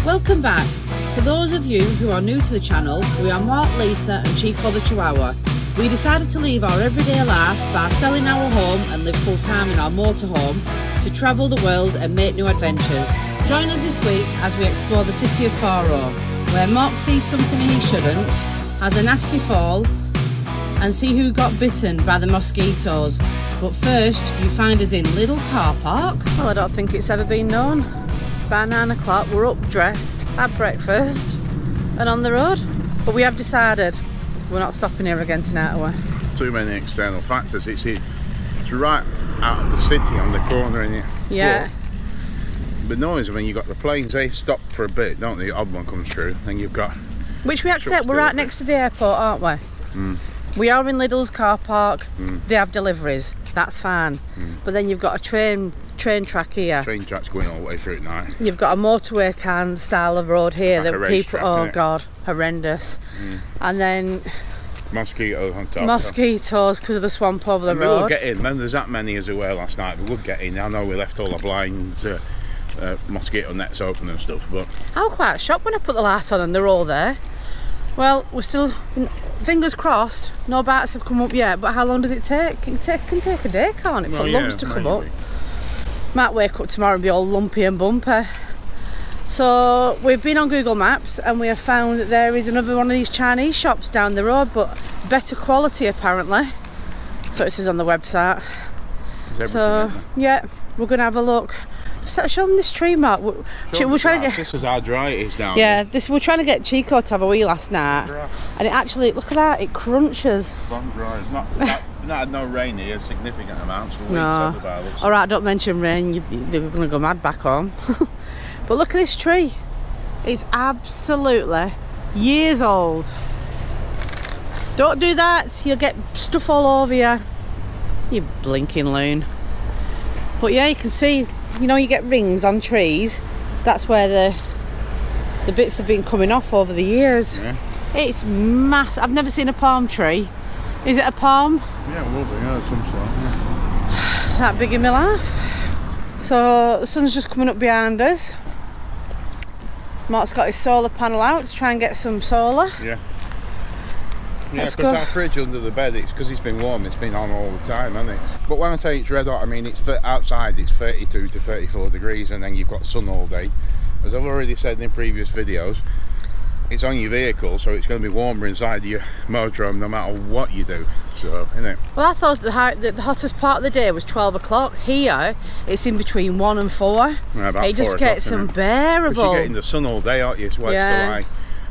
Welcome back. For those of you who are new to the channel, we are Mark, Lisa and Chico the Chihuahua. We decided to leave our everyday life by selling our home and live full time in our motorhome to travel the world and make new adventures. Join us this week as we explore the city of Faro, where Mark sees something he shouldn't, has a nasty fall and see who got bitten by the mosquitoes. But first, you find us in Little Car Park. Well, I don't think it's ever been known. By 9 o'clock, we're up, dressed, had breakfast and on the road. But we have decided we're not stopping here again tonight, are we? Too many external factors. It's right out of the city on the corner, isn't it? Yeah. But noise when you got the planes, they stop for a bit, don't they? The odd one comes through, and you've got. Which we accept. We're right next to the airport, aren't we? Mm. We are in Lidl's car park. They have deliveries. That's fine. But then you've got a train track here. Train track's going all the way through at night. You've got a motorway kind of style of road here like that people. Oh God, horrendous. And then. Mosquitoes on top. Mosquitoes because of the swamp over the road. We will get in. When there's that many as there were last night, we would get in. I know we left all the blinds, mosquito nets open and stuff, but I was quite shocked when I put the light on and they're all there. Well, we're still, fingers crossed, no bites have come up yet, but how long does it take? It can take a day, can't it, for lumps to come up? Might wake up tomorrow and be all lumpy and bumpy. So we've been on Google Maps and we have found that there is another one of these Chinese shops down the road, but better quality apparently. So it says on the website. So yeah, we're going to have a look. Show them this tree, Mark. We're trying to get. This is how dry it is down. Yeah, we're trying to get Chico to have a wee last night, and it actually, look at that, it crunches. Bone dry. It's not had no rain here, significant amounts for weeks. No. All right, don't mention rain. They're going to go mad back home. But look at this tree. It's absolutely years old. Don't do that. You'll get stuff all over you. You blinking loon. But yeah, you can see. You know, you get rings on trees. That's where the bits have been coming off over the years. Yeah. It's massive. I've never seen a palm tree. Is it a palm? Yeah, it will be. Yeah, some sort. Yeah. That big in my life. So the sun's just coming up behind us. Mark's got his solar panel out to try and get some solar. Yeah. Yeah, because our fridge under the bed, it's because it's been warm, it's been on all the time, hasn't it? But when I say it's red hot, I mean it's outside it's 32 to 34 degrees and then you've got sun all day. As I've already said in previous videos, it's on your vehicle, so it's going to be warmer inside your motorhome no matter what you do. So, isn't it? Well, I thought the hottest part of the day was 12 o'clock. Here, it's in between 1 and 4. Yeah, it just gets unbearable. Because you're getting the sun all day, aren't you? It's where it's still high.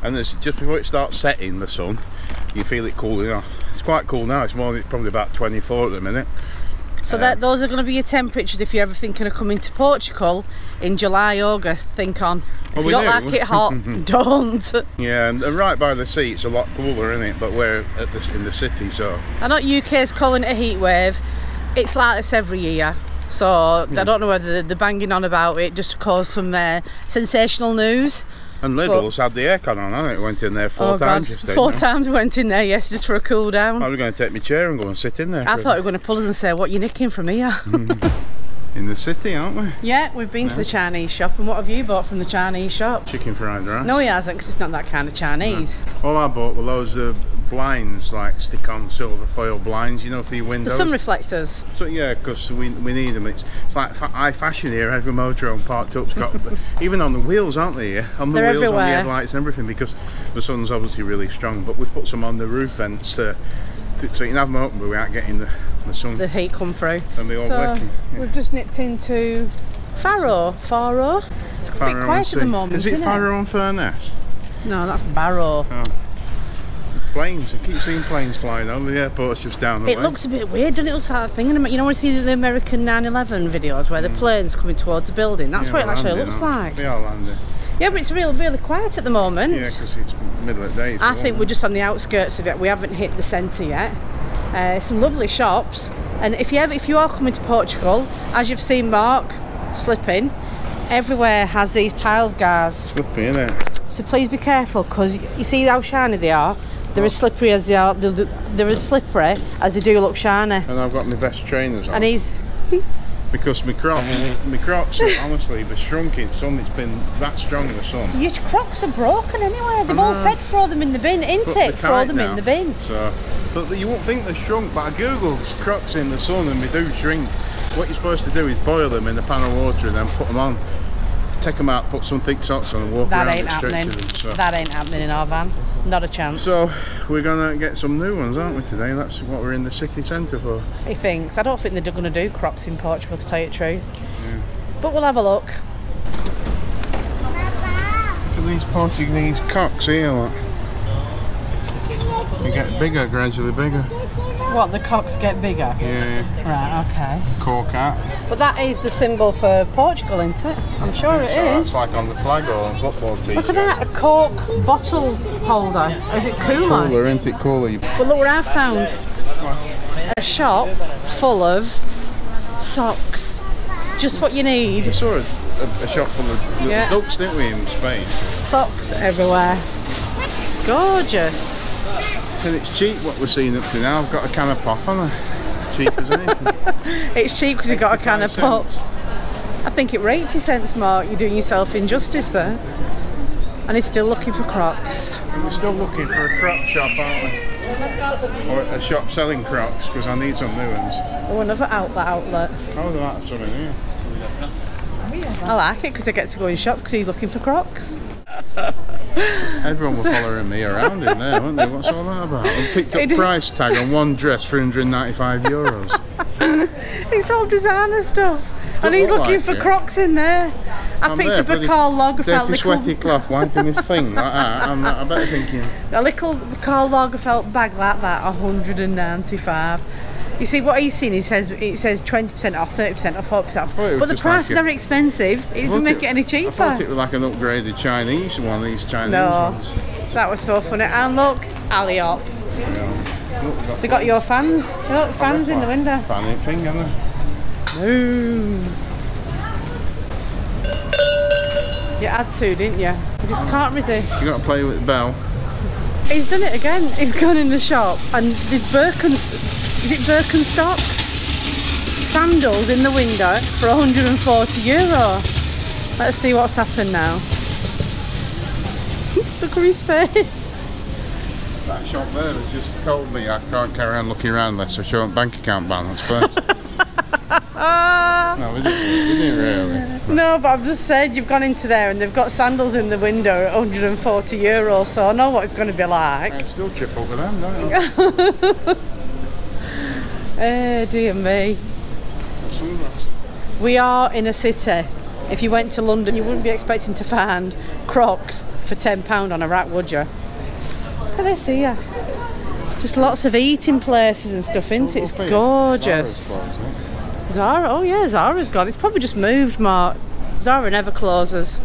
And just before it starts setting, the sun, you feel it cooling off. It's quite cool now. It's probably about 24 at the minute. So those are going to be your temperatures if you're ever thinking of coming to Portugal in July, August. Think on. If you don't like it hot, don't. Yeah, and right by the sea, it's a lot cooler, isn't it? But we're in the city, so. I know UK's calling it a heat wave. It's like this every year. So I don't know whether they're banging on about it just to cause some sensational news. And Lidl's had the aircon on, hasn't it? Went in there 4 times yesterday. 4 times went in there, yes, just for a cool down. I was going to take my chair and go and sit in there. I thought you were going to pull us and say, what are you nicking from here? In the city, aren't we? Yeah, we've been to the Chinese shop. And what have you bought from the Chinese shop? Chicken fried rice. No, he hasn't, because it's not that kind of Chinese. No. All I bought were loads of blinds, like stick-on silver foil blinds, you know, for your windows. The sun reflectors. So yeah, because we need them. It's like high fashion here. Every motorhome parked up's got, even on the wheels, aren't they? On the wheels, everywhere. On the headlights and everything, because the sun's obviously really strong. But we put some on the roof vents so you can have them open, but without getting the sun. The heat come through. And they all working. Yeah. We've just nipped into Faro. It's a bit quiet at the moment. Is it Faro and Furness? No, that's Barrow. Oh. Planes, I keep seeing planes flying over the airport's just down the way. It looks a bit weird, doesn't it? It looks like a thing. You know when you see the American 9/11 videos where the plane's coming towards the building? That's what it actually looks like. They are landing. Yeah, but it's really quiet at the moment. Yeah, because it's middle of the day. I think we're just on the outskirts of it. We haven't hit the centre yet. Some lovely shops, and if you are coming to Portugal, as you've seen Mark slipping, everywhere has these tiles, guys. Slippy, isn't it? So please be careful, because you see how shiny they are. They're as slippery as they are. They're as slippery as they do look shiny. And I've got my best trainers on. And he's Because my Crocs are honestly, they're shrunk in sun. It's been that strong in the sun. Your Crocs are broken anyway. They've all said throw them in the bin, ain't it? Throw them in the bin. So, but you won't think they're shrunk, but I googled Crocs in the sun and they do shrink. What you're supposed to do is boil them in a pan of water and then put them on. Take them out, put some thick socks on and walk around and stretch them. So. That ain't happening in our van. Not a chance. So we're going to get some new ones, aren't we, today? That's what we're in the city centre for. He thinks. I don't think they're going to do Crocs in Portugal, to tell you the truth. Yeah. But we'll have a look. Look at these Portuguese cocks here, look. They get bigger, gradually bigger. What, the cocks get bigger? Yeah. Right, okay. Cork hat. But that is the symbol for Portugal, isn't it? I'm sure it is. It's like on the flag or on football t-shirt. Look at that, a cork bottle holder. Is it cooler? Cooler, isn't it cooler? But look where I found a shop full of socks. Just what you need. We saw a shop full of little ducks, didn't we, in Spain? Socks everywhere. Gorgeous. And it's cheap what we're seeing up to now. I've got a can of pop on her. Cheap as anything. It's cheap because you've got a can of pop. I think it were 80 cents, Mark. You're doing yourself injustice there. And he's still looking for Crocs. And we're still looking for a Croc shop, aren't we? Or a shop selling Crocs, because I need some new ones. Oh, another outlet. Oh, there might have some in here. I like it because I get to go in shops because he's looking for Crocs. Everyone were following me around in there, weren't they? What's all that about? I picked up price tag on one dress for €395. It's all designer stuff. And he's looking for Crocs in there. I picked up a Karl Lagerfeld dirty sweaty cloth wiping his thing like that. I better thinking. A little Karl Lagerfeld bag like that, 195. You see what he's seen, it says 20% off, 30% off, 40% off. But the prices are expensive. It doesn't make it any cheaper. I thought it was like an upgraded Chinese one, these Chinese ones. That was so funny. And look, Alliop. Yeah. They got your fans. Look, fans in the window. Fanny thing, haven't they? Ooh. You had to, didn't you? You just can't resist. You got to play with the bell. He's done it again. He's gone in the shop and there's Is it Birkenstocks? Sandals in the window for €140. Let's see what's happened now. Look at his face. That shop there has just told me I can't carry on looking around unless I show a bank account balance first. No, we didn't really. No, but I've just said you've gone into there and they've got sandals in the window at €140, so I know what it's going to be like. I still trip over them, don't you? Dear me. We are in a city. If you went to London, you wouldn't be expecting to find Crocs for £10 on a rack, would you? Look at this here. Just lots of eating places and stuff, isn't it? It's gorgeous. Zara? Oh yeah, Zara's gone. It's probably just moved, Mark. Zara never closes.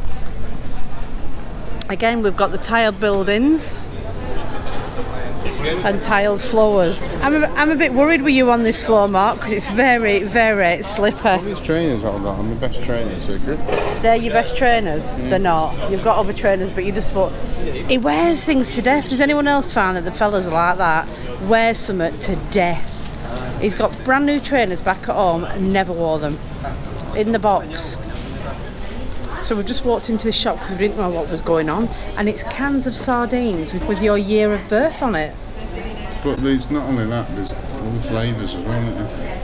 Again, we've got the tiled buildings and tiled floors. I'm a bit worried with you on this floor, Mark, because it's very, very slippery. All these trainers I've got are my best trainers. They're your best trainers? They're not. You've got other trainers, but you just thought he wears things to death. Does anyone else find that the fellas are like that? Wears something to death. He's got brand new trainers back at home and never wore them. In the box. So we've just walked into the shop because we didn't know what was going on, and it's cans of sardines with your year of birth on it. But there's not only that, there's all the flavours as well, isn't there?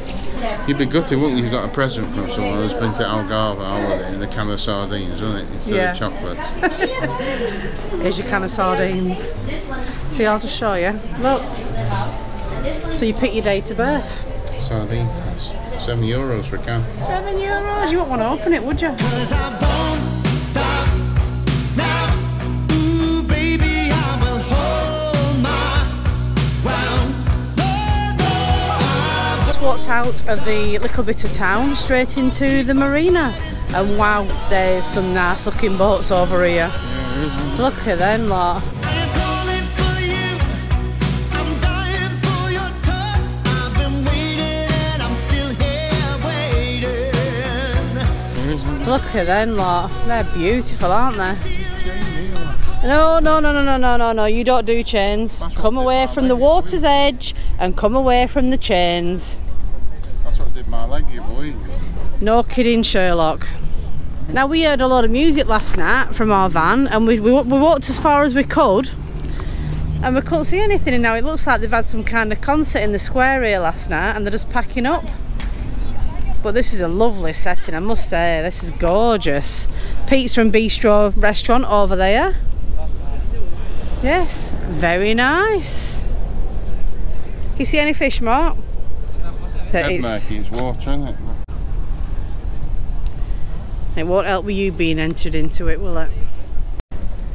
You'd be gutted, wouldn't you? You got a present from someone who's been to Algarve holiday in a can of sardines, wouldn't it? Instead of chocolates. Here's your can of sardines. See, I'll just show you. Look. So you pick your date of birth. Sardine, that's €7 for a can. €7? You wouldn't want to open it, would you? Walked out of the little bit of town straight into the marina, and wow, there's some nice looking boats over here. Yeah, look at them lot. Look at them lot. They're beautiful, aren't they? No, you don't do chains. Come away from the water's edge and come away from the chains. That's what did my leg, you boy. No kidding, Sherlock. Now, we heard a lot of music last night from our van, and we walked as far as we could, and we couldn't see anything. And now it looks like they've had some kind of concert in the square here last night, and they're just packing up. But this is a lovely setting, I must say. This is gorgeous. Pizza and Bistro restaurant over there. Yes, very nice. Can you see any fish, Mark? It's water, isn't it? It won't help with you being entered into it, will it?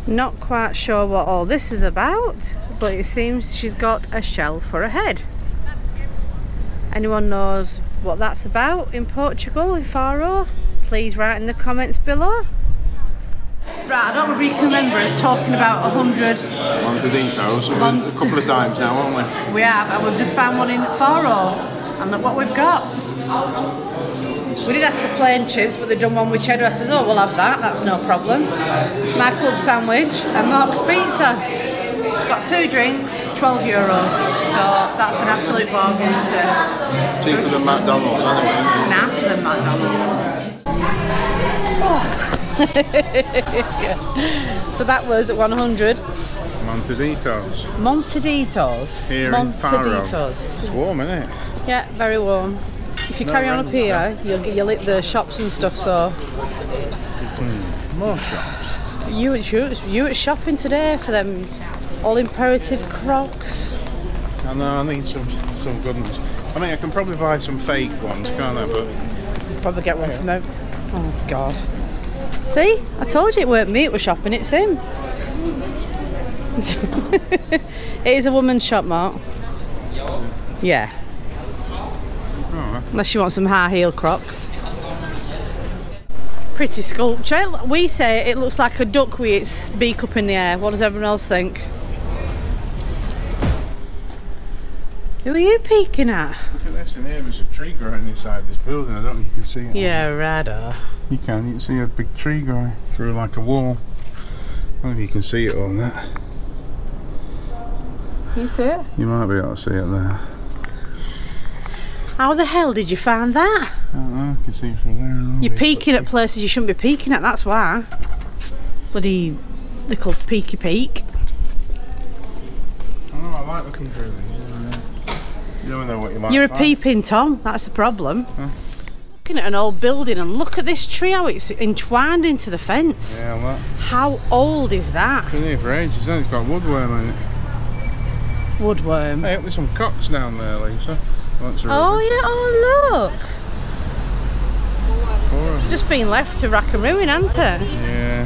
Not quite sure what all this is about, but it seems she's got a shell for a head. Anyone knows what that's about in Portugal, in Faro? Please write in the comments below. Right, I don't know if you can remember us talking about 100 Montaditos a couple of times now, haven't we? We have, and we've just found one in Faro, and look what we've got. We did ask for plain chips, but they've done one with cheddar. I says, oh, we'll have that, that's no problem. My club sandwich and Mark's pizza. Got 2 drinks, €12. So that's an absolute bargain, isn't it? Cheaper than McDonald's, anyway. Nicer than McDonald's. Oh. So that was 100 Montaditos. Montaditos. Here in Faro. It's warm, isn't it? Yeah, very warm. If you carry on up here, you'll hit the shops and stuff. So more shops. You at shopping today for them all imperative Crocs. I know, I need some good ones. I mean, I can probably buy some fake ones, can't I? But probably get one from out. Oh God. See, I told you it weren't me. It was shopping. It's him. It is a woman's shop, Mark. Yeah. Unless you want some high heel Crocs. Pretty sculpture. We say it looks like a duck with its beak up in the air. What does everyone else think? Who are you peeking at? Look at this in here. There's a tree growing inside this building. I don't know if you can see it. Yeah, radar. You can see a big tree growing through like a wall. I don't know if you can see it on that. Can you see it? You might be able to see it there. How the hell did you find that? I don't know, I can see it from there. You're peeking at places you shouldn't be peeking at, that's why. Bloody little peeky peek. I know, I like looking through these. You don't know what you might You're find. A peeping Tom, that's the problem. Huh? Looking at an old building and look at this tree, how it's entwined into the fence. Yeah, what? How old is that? It's been here for ages, and it's got woodworm in it. Woodworm. Hey, there's some cocks down there, Lisa. Oh yeah, oh look! Just been left to rack and ruin, hasn't it? Yeah.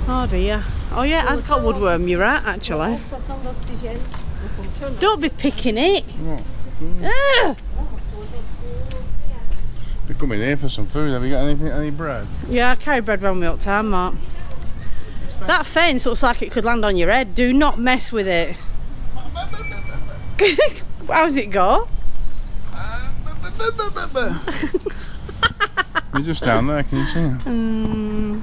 Oh dear. Oh yeah, it has got woodworm, you're right actually. Don't be picking it! What? We're coming here for some food. Have you got any bread? Yeah, I carry bread round me all the time, Mark. That fence looks like it could land on your head. Do not mess with it. How's it go? We're just down there, can you see them?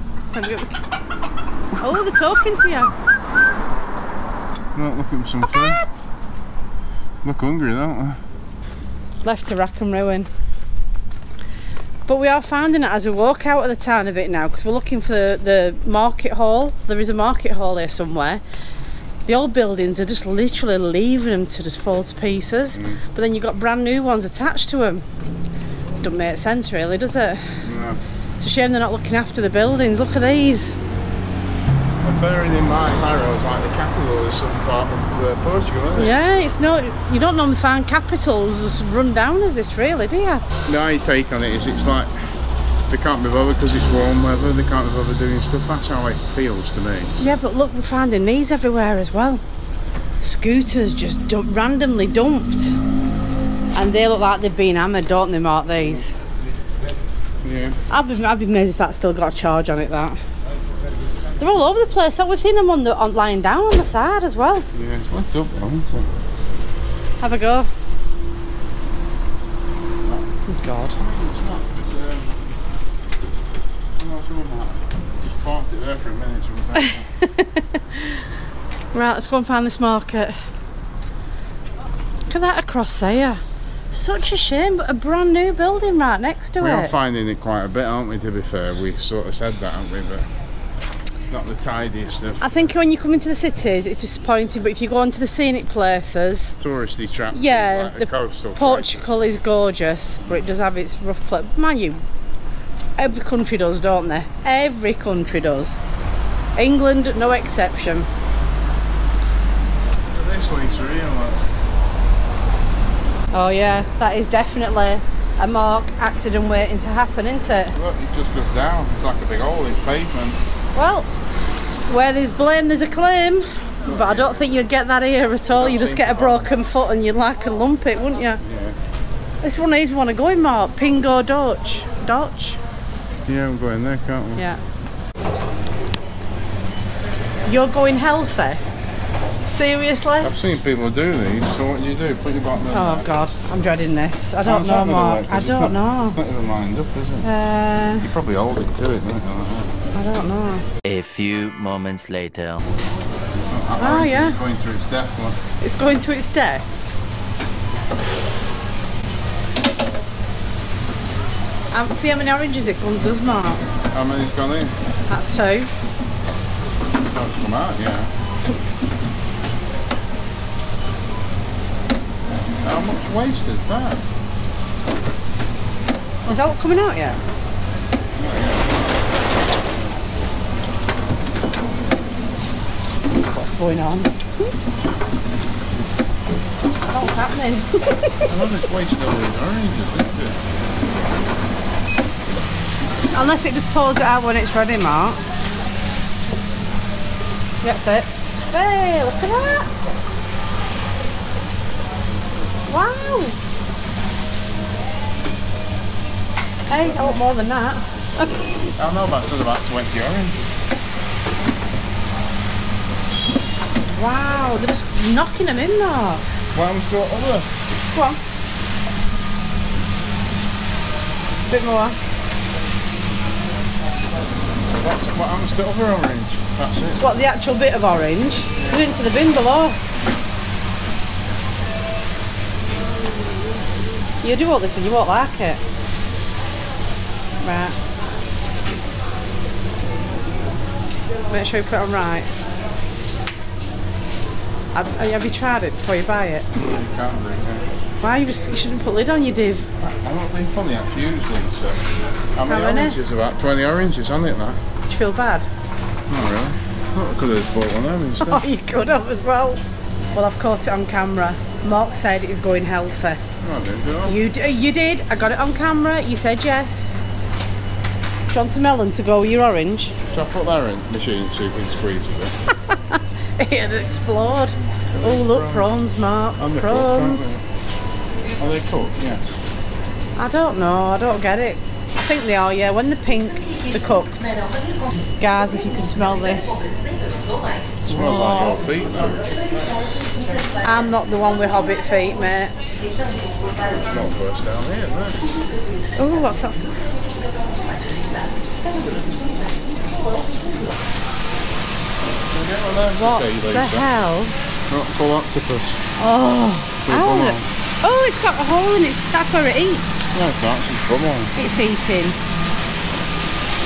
Oh, they're talking to you. Not looking for some food. Look hungry, don't they? Left to rack and ruin. But we are finding it as we walk out of the town a bit now, because we're looking for the market hall. There is a market hall here somewhere. The old buildings are just literally leaving them to just fall to pieces. But then you've got brand new ones attached to them. Doesn't make sense really, does it? No. It's a shame they're not looking after the buildings. Look at these. Well, bearing in mind Faro is like the capital of some part of Portugal, isn't it? Yeah, it's not. You don't normally find capitals as run down as this, really, do you? My take on it is it's like they can't be bothered because it's warm weather. They can't be bothered doing stuff. That's how it feels to me. Yeah, but look, we're finding these everywhere as well. Scooters just randomly dumped, and they look like they've been hammered, don't they, Mark? These. Yeah. I'd be amazed if that's still got a charge on it. That. They're all over the place. So we've seen them on lying down on the side as well. Yeah, it's left up though, isn't it? Have a go. Oh God. Just parked it there for a minute. Right, let's go and find this market. Look at that across there. Such a shame, but a brand new building right next to it. We are finding it quite a bit, aren't we, to be fair? We sort of said that, haven't we? But it's not the tidiest stuff. I think when you come into the cities, it's disappointing, but if you go onto the scenic places... Touristy trap. Yeah, like the coastal Portugal places. is gorgeous, but it does have its rough place. Mind you, every country does, don't they? Every country does. England, no exception. But this looks real. Oh yeah, that is definitely a mark accident waiting to happen, isn't it? Look, it just goes down. It's like a big hole in pavement. Well, where there's blame, there's a claim. But I don't think you'd get that here at all. You just get a broken foot and you'd like a lump it, wouldn't you? Yeah. This one is one to go in, Mark. Pingo Dutch. Dutch? Yeah, we'll go in there, can't we? Yeah. You're going healthy? Seriously? I've seen people do these, so what do you do? Put your bottom in Oh there. God, I'm dreading this. I don't know, Mark. I don't know. It's not even lined up, is it? You probably hold it to it, don't you? I don't know. A few moments later. Oh yeah. It's going through its death, look. It's going to its death. See how many oranges it does, Mark? How many's gone in? That's 2. Oh, it's come out, yeah. How much waste is that? Is that coming out yet? What's going on? What's happening? I love this waste all these oranges, isn't it? Unless it just pours it out when it's ready, Mark. That's it. Hey, look at that! Wow! Hey, I want more than that. I don't know, but it's about 20 oranges. Wow, they're just knocking them in, Mark. What happens to it other? Go on. Bit more. What happens to other orange? That's it. What, the actual bit of orange? Go into the bin below. You do all this and you won't like it. Right. Make sure you put it on right. Have you tried it before you buy it? You can't do it. Why? You shouldn't put a lid on your div. I'm not being funny, actually, usually. So. How many many? oranges? About 20 oranges on it now. Do you feel bad? Not really. I could have bought one of them instead. Oh, you could have as well. Well, I've caught it on camera. Mark said it's going healthy. No, I didn't do that. You did. I got it on camera. You said yes. Do you want a melon to go with your orange? Shall I put that in the machine so you can squeeze it? It'd explode. Oh, look, prawns, Mark. And they're Prawns. cooked, aren't they? Are they cooked? Yeah. I don't know. I don't get it. I think they are, yeah. When they're pink, they're cooked. Guys, if you can smell this. Smells like your feet, though. I'm not the one with hobbit feet, mate. It's not worse down here, isn't it? Oh, what's that? What the hell? Not full octopus. Oh, Bum on. oh, it's got a hole in it. That's where it eats. No, it's not. It's bum on. It's eating.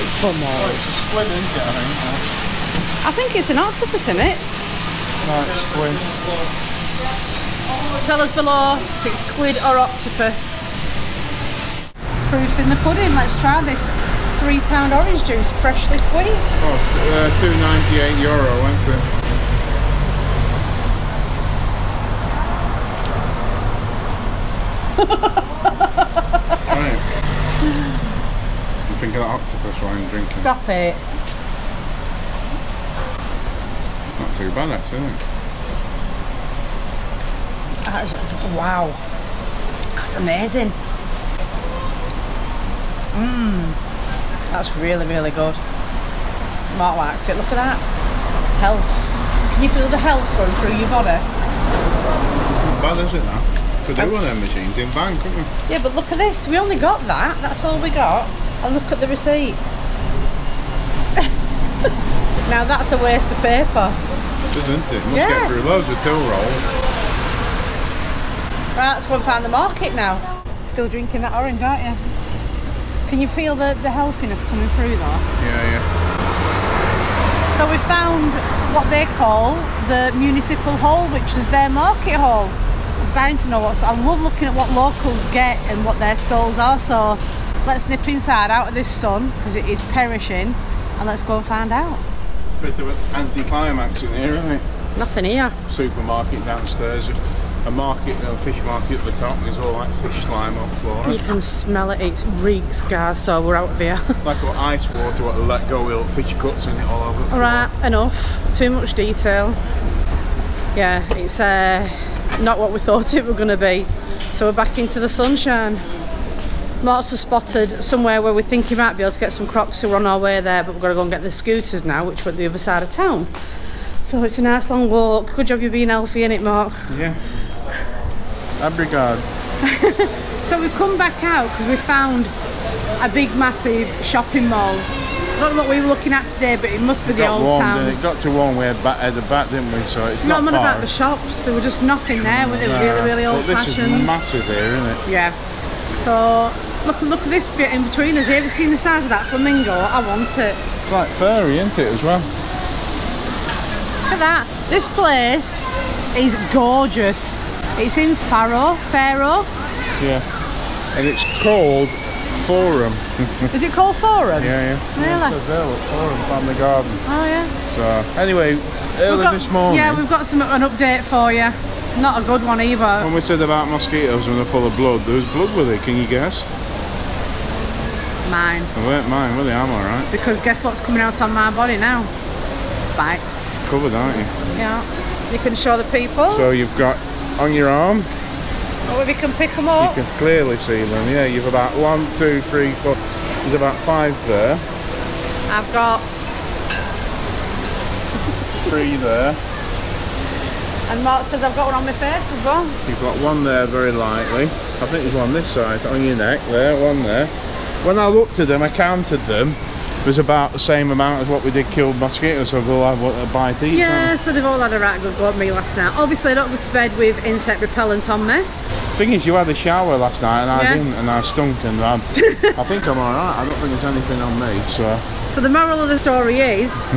It's bum Oh, on. it's a squid, isn't it, I think it's an octopus, isn't it? No, it's squid. Tell us below if it's squid or octopus. Proof's in the pudding. Let's try this £3 orange juice, freshly squeezed. Oh, €2.98, wasn't it? Right. You think of that octopus while I'm drinking? Stop it. Not too bad, actually, isn't it? Wow, that's amazing. That's really, really good. Mark likes it. Look at that. Health. Can you feel the health going through your body? Not bad, is it, now? Could do one of them machines in bank, couldn't we? Yeah, but look at this. We only got that. That's all we got. And look at the receipt. Now that's a waste of paper. It is, isn't it? Must get through loads of till rolls. Right, let's go and find the market now. Still drinking that orange, aren't you? Can you feel the healthiness coming through though? Yeah. So we found what they call the municipal hall, which is their market hall. I'm dying to know what's. I love looking at what locals get and what their stalls are. So let's nip inside out of this sun because it is perishing, and let's go and find out. Bit of an anti-climax in here, isn't it? Nothing here. Supermarket downstairs, a market, a fish market at the top. There's all like fish slime up the floor. You can smell it. It reeks, guys. So we're out of here. It's like what ice water, what let go with fish cuts in it all over the floor. Right, enough. Too much detail. Yeah, it's not what we thought it were going to be. So we're back into the sunshine. Mark's has spotted somewhere where we think he might be able to get some crocs, so we're on our way there, but we've got to go and get the scooters now, which are at the other side of town. So it's a nice long walk. Good job you're being healthy, innit, Mark? Yeah. Abrigade. So we've come back out because we found a big, massive shopping mall. I don't know what we were looking at today, but it must be the old town. It got to one way at the back, didn't we? So it's not far. about the shops. There were just nothing there, were they? Really old-fashioned. This is massive here, isn't it? Yeah. So look at this bit in between us. Have you ever seen the size of that flamingo? I want it. It's like furry, isn't it, as well? Look at that. This place is gorgeous. It's in Faro. Yeah. And it's called Forum. Is it called Forum? Yeah. Really? It says there, look, Forum Family Garden. Oh yeah. So anyway, early this morning. Yeah, we've got an update for you. Not a good one either. When we said about mosquitoes when they're full of blood, there was blood with it. Can you guess? Mine. They weren't mine, were they? I'm alright. Because guess what's coming out on my body now? Bites. Covered, aren't you? Yeah. You can show the people. So you've got on your arm. Oh, if you can pick them up. You can clearly see them. Yeah, you've about 1, 2, 3, 4. There's about 5 there. I've got 3 there. And Mark says I've got one on my face as well. You've got 1 there very lightly. I think there's 1 this side on your neck there, 1 there. When I looked at them, I counted them. It was about the same amount as what we did kill mosquitoes, so they'll have a bite each. Yeah, so they've all had a right good go at me last night. Obviously I don't go to bed with insect repellent on me. The thing is, you had a shower last night and I didn't, and I stunk, and I think I'm alright. I don't think there's anything on me, so... So the moral of the story is,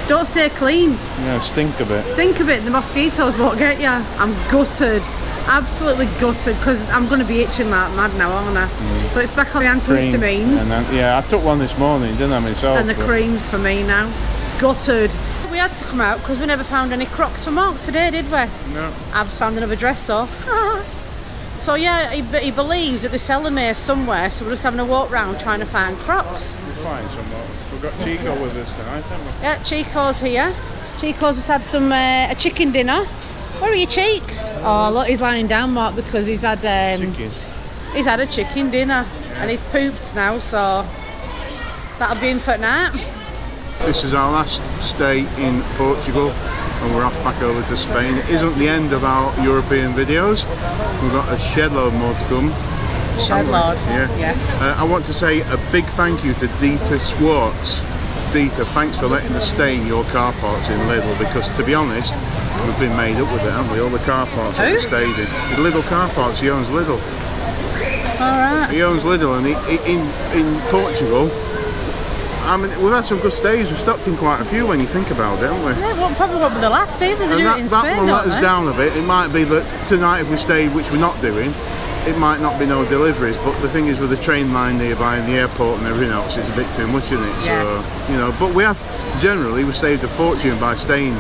don't stay clean. Yeah, stink a bit. Stink a bit, the mosquitoes won't get you. I'm gutted. Absolutely gutted, because I'm going to be itching like mad now, aren't I? So it's back on the antihistamines. Yeah, I took one this morning, didn't I, myself? And the creams for me now. Gutted. We had to come out because we never found any crocs for Mark today, did we? No. I've found another dress though. So yeah, he believes that they sell them here somewhere, so we're just having a walk round trying to find crocs. We'll find some more. We've got CHICCO with us tonight, haven't we? Yeah, CHICCO's here. CHICCO's just had some a chicken dinner. Where are your cheeks? Oh look, he's lying down, Mark, because he's had he's had a chicken dinner and he's pooped now, so that'll be in for tonight. This is our last stay in Portugal and we're off back over to Spain. It isn't the end of our European videos. We've got a shed load more to come. Shed load? Yeah. Yes. I want to say a big thank you to Dita Swartz. Dita, thanks for letting us stay in your car parks in Lidl, because to be honest, we've been made up with it, haven't we? All the car parks that we stayed in. Lidl car parks, he owns Lidl. Alright. He owns Lidl, and in Portugal, I mean, we've had some good stays. We've stopped in quite a few when you think about it, haven't we? Yeah, well, probably won't be the last either. They do it in Spain, that one let us down a bit. It might be that tonight, if we stay, which we're not doing, it might not be no deliveries, but the thing is, with the train line nearby and the airport and everything else, it's a bit too much, isn't it? Yeah. So, you know, but we have, generally, we've saved a fortune by staying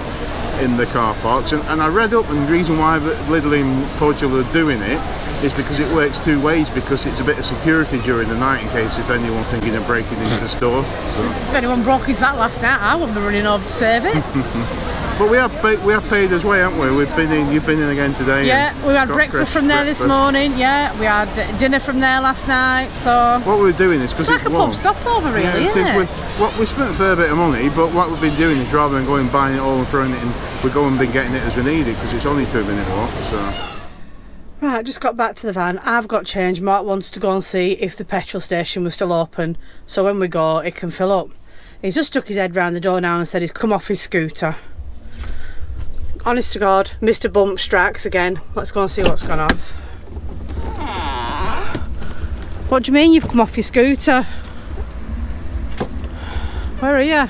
in the car parks, and I read up, and the reason why Lidl in Portugal are doing it is because it works 2 ways, because it's a bit of security during the night in case if anyone thinking of breaking into the store. So. If anyone broke into that last night, I wouldn't be running over to save it. But we have paid as well, haven't we? We've been in. You've been in again today. Yeah, we had breakfast from there this morning. Yeah, we had dinner from there last night. So what we're doing is because it's like a pub stopover, really. Yeah, isn't it? We spent a fair bit of money, but what we've been doing is rather than going and buying it all and throwing it in, we're going and been getting it as we need it, because it's only 2-minute walk. So. Right, just got back to the van. I've got change. Mark wants to go and see if the petrol station was still open, so when we go, it can fill up. He's just stuck his head round the door now and said he's come off his scooter. Honest to God, Mr. Bump strikes again. Let's go and see what's gone on. What do you mean you've come off your scooter? Where are you?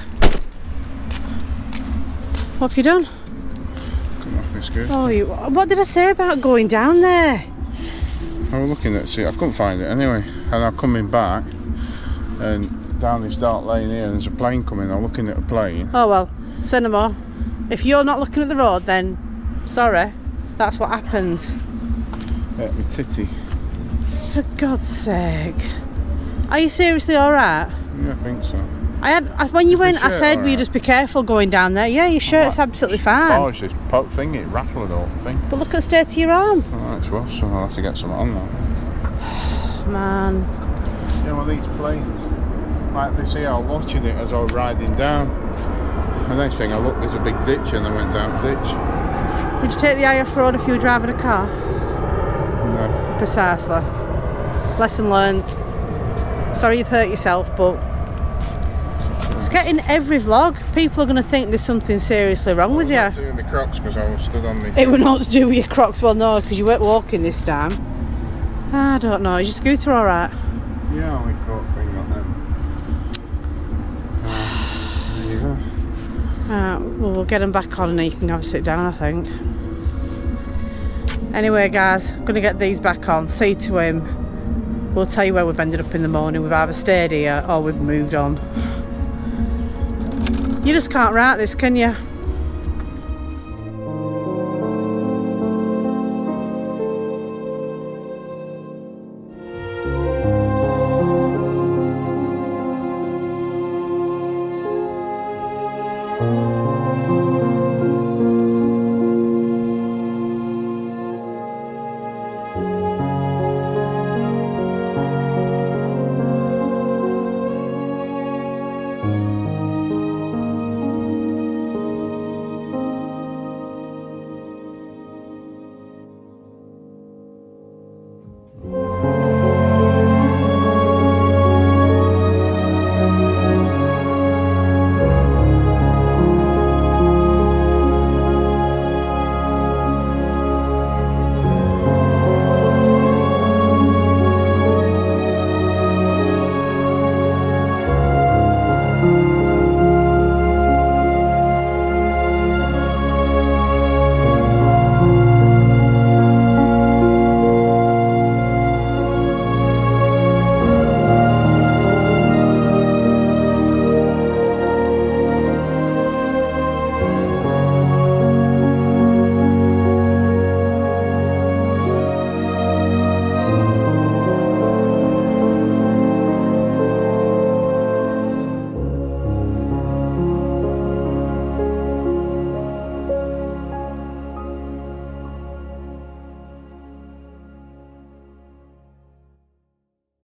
What have you done? Come off my scooter. Oh, what did I say about going down there? I was looking at it, I couldn't find it anyway. And I'm coming back and down this dark lane here and there's a plane coming. I'm looking at a plane. Oh well, say no more. If you're not looking at the road, then sorry, that's what happens. Yeah, my titty. For God's sake. Are you seriously alright? Yeah, I think so. When you went, I said, right? will you just be careful going down there? Yeah, your shirt's absolutely fine. Oh, it's this poke thing, it rattled all the thing. But look at the state of your arm. Oh, it's worse, so I'll have to get some on now. Man. Yeah, well, these planes, like this here, I was watching it as I was riding down. The next thing I looked, there's a big ditch and I went down the ditch. Would you take the eye off road if you were driving a car? No. Precisely. Lesson learned. Sorry you've hurt yourself, but it's getting every vlog. People are going to think there's something seriously wrong with you. I was doing my Crocs because I was stood on my... It was not to do with your Crocs. Well, no, because you weren't walking this time. I don't know. Is your scooter alright? Yeah, I only caught a thing on them. There you go. Well, we'll get them back on and then you can have a sit down, I think. Anyway, guys, I'm going to get these back on, see to him. We'll tell you where we've ended up in the morning. We've either stayed here or we've moved on. You just can't write this, can you?